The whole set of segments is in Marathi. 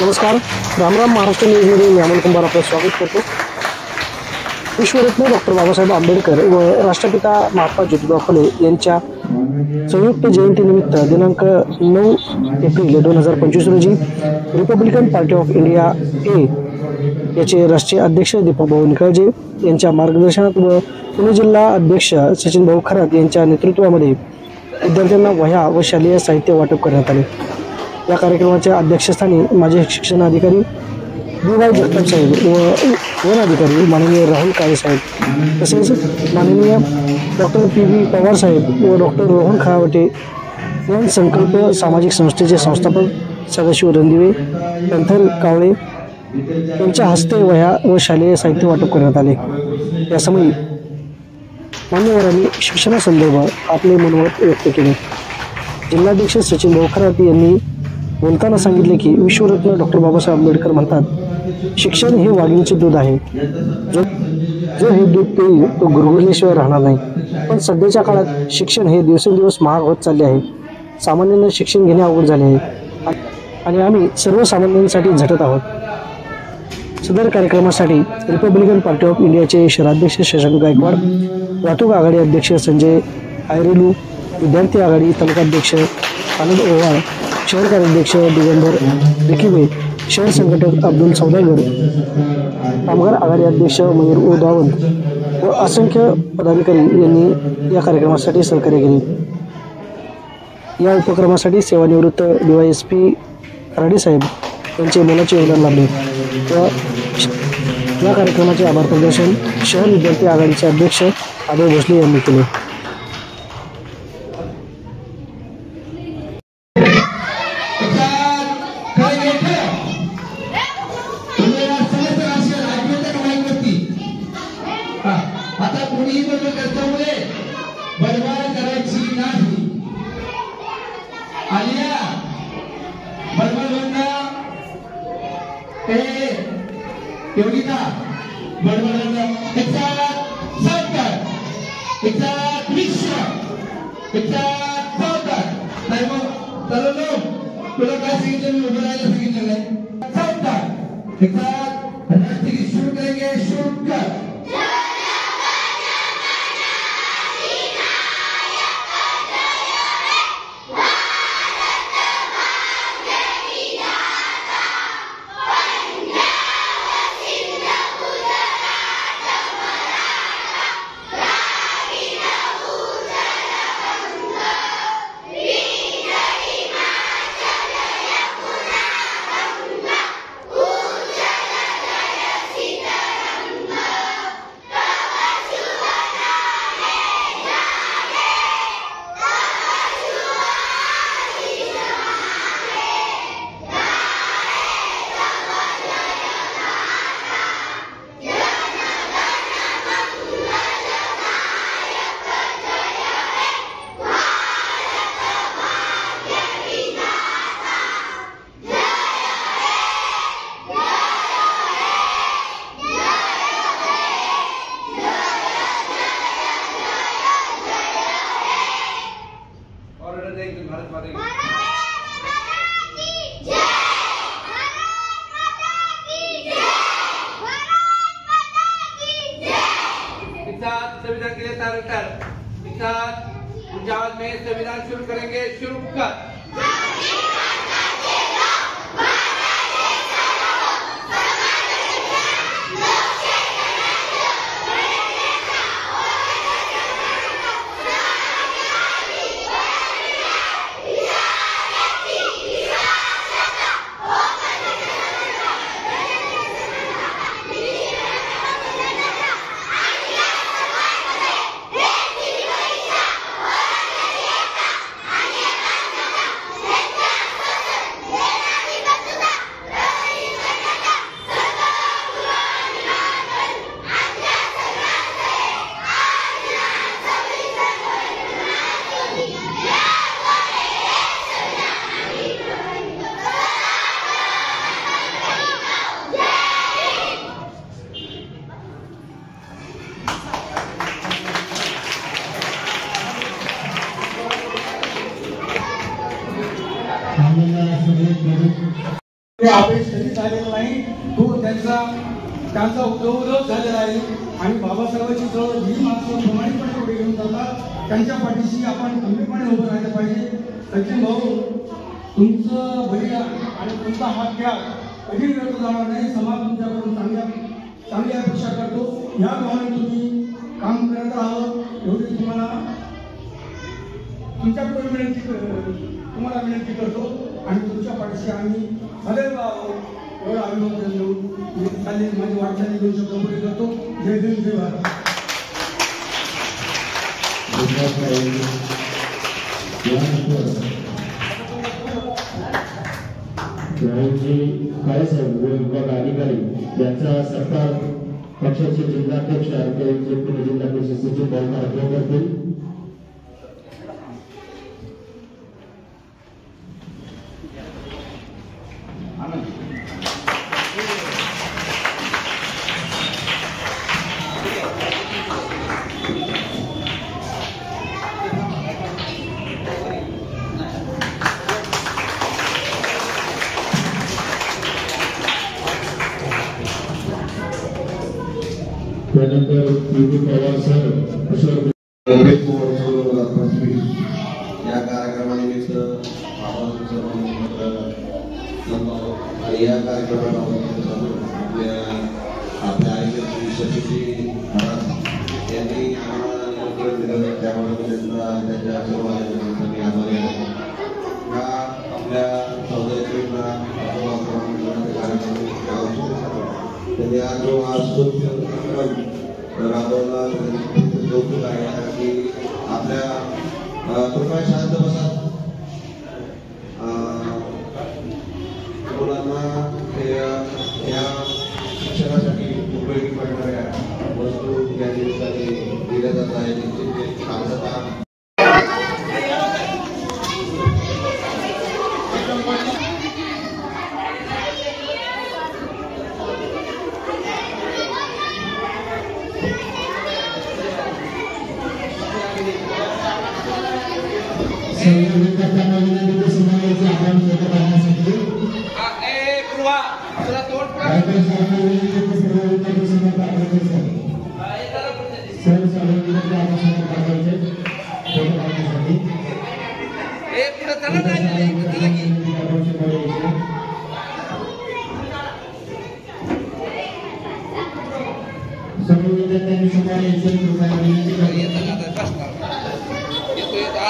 नमस्कार, रामराम महाराष्ट्र न्यूजमध्ये मी अमोल कुंभार आपलं स्वागत करतो। विश्वरत्न डॉक्टर बाबासाहेब आंबेडकर व राष्ट्रपिता महात्मा ज्योतिबा फुले यांच्या संयुक्त जयंतीनिमित्त दिनांक 9 एप्रिल 2025 रोजी रिपब्लिकन पार्टी ऑफ इंडिया ए याचे राष्ट्रीय अध्यक्ष दीपक भाऊ निकाळजे यांच्या मार्गदर्शनात व पुणे जिल्हा अध्यक्ष सचिन भाऊ खरात यांच्या नेतृत्वामध्ये विद्यार्थ्यांना वह्या व शालेय साहित्य वाटप करण्यात आले। या कार्यक्रमाच्या अध्यक्षस्थानी माजी शिक्षण अधिकारी डी.वाय. जगताप साहेब व वन अधिकारी माननीय राहुल काळे साहेब तसेच माननीय डॉक्टर पी.व्ही. पवार साहेब व डॉक्टर रोहन खळावटे यांनी संकल्प सामाजिक संस्थेचे संस्थापक सदाशिव रणदिवे पंथर कावळे यांच्या हस्ते वह्या व शालेय साहित्य वाटप करण्यात आले। यासमयी मान्यवरांनी शिक्षणासंदर्भात आपले मनोमत व्यक्त केले। जिल्हाध्यक्ष सचिन भाऊ खरात यांनी बोलताना सांगितले की विश्वरत्न डॉक्टर बाबासाहेब आंबेडकर म्हणतात, शिक्षण हे वाघिणीचे दूध आहे। जो हे दूध पिईल तो गुरगुरल्याशिवाय राहणार नाही। पण सध्याच्या काळात शिक्षण हे दिवसेंदिवस महाग होत चालले आहे। सामान्यांना शिक्षण घेणे अवघड झाले आहे आणि आम्ही सर्वसामान्यांसाठी झटत आहोत। सदर कार्यक्रमासाठी रिपब्लिकन पार्टी ऑफ इंडियाचे शहराध्यक्ष शशांक गायकवाड, वाहतूक आघाडी अध्यक्ष संजय आयरेलू, विद्यार्थी आघाडी तालुकाध्यक्ष आनंद ओवाळ, शहर कार्याध्यक्ष दिगंबर रिकिवे, शहर संघटक अब्दुल सौदागर, कामगार आघाडी अध्यक्ष मयूर उदावंत व असंख्य पदाधिकारी यांनी या कार्यक्रमासाठी सहकार्य केले। या उपक्रमासाठी सेवानिवृत्त DYSP खराडे साहेब यांचे मोलाचे योगदान लाभले व या कार्यक्रमाचे आभार प्रदर्शन शहर विद्यार्थी आघाडीचे अध्यक्ष अभय भोसले यांनी केले। आता कोणीही बदल करतामुळे बडबड करायची नाही। आलिया बडबड बंद योगिता बडबड बंद एकदा सरकार एकदा विश्व एकदा सरकार नाही मग चलो तुला काय सांगितलं मी उभं राहायला सांगितलं नाही सरकार एकदा रात्री शुरू करेंगे शुरू कर भारत माता की संविधान के लिए तारीख में संविधान शुरू करेंगे शुरू कर तो आदेश कधी झालेला नाही, तो त्यांचा उद्योग झालेला आहे आणि बाबासाहेबांची जवळ ही माणसं प्रमाणिकपणे पुढे घेऊन जातात. त्यांच्या पाठीशी आपण खंबीरपणे उभं राहिलं पाहिजे. सचिन भाऊ, तुमचं बलिदान आणि तुमचा हा त्याग कधी व्यर्थ जाणार नाही. समाज तुमच्याकडून चांगली अपेक्षा करतो. या भावने तुम्ही काम करत राहावं एवढी तुम्हाला विनंती करतो आणि तुमच्या पाठीशी आम्ही सदैव आहोत एवढं अभिवादन देऊन चालेल माझी वाटचाली घेऊ शकतो पुढे करतो. जय भीम, जय भारत. काळेसाहेब विभाग अधिकारी यांचा सरकार पक्षाचे जिल्हाध्यक्ष जिल्हा परिषद सचिव भाऊ करतील. त्यानंतर पवार सर अशोक या कार्यक्रमानिमित्त आणि या कार्यक्रमाला आपल्या आईची शशीजी महाराज यांनी आम्हाला निमंत्रण दिलं, त्यामुळे त्यांच्या आशीर्वादाने मी आभारी आहे. हा आपल्या सौदर्यांना त्यांनी हा जो राबवला कौतुक आहे की आपल्या कृपया शांत बसा. मुलांना या शिक्षणासाठी उपयोगी पडणाऱ्या वस्तू या ठिकाणी दिल्या जात आहेत. शांतता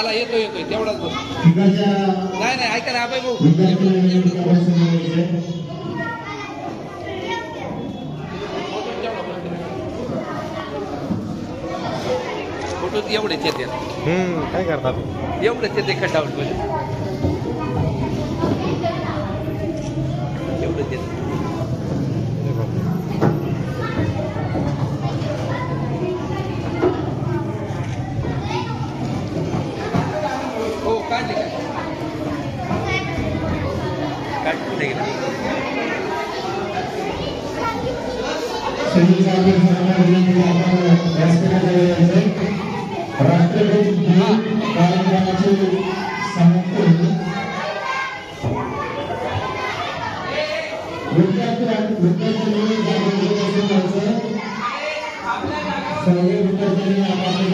येतोय तेवढाच नाही ऐका ना भाऊ फोटो एवढेच येते. काय करतात एवढेच येते खड्डावर एवढेच येते. हो काढले काढले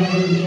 विद्यार्थी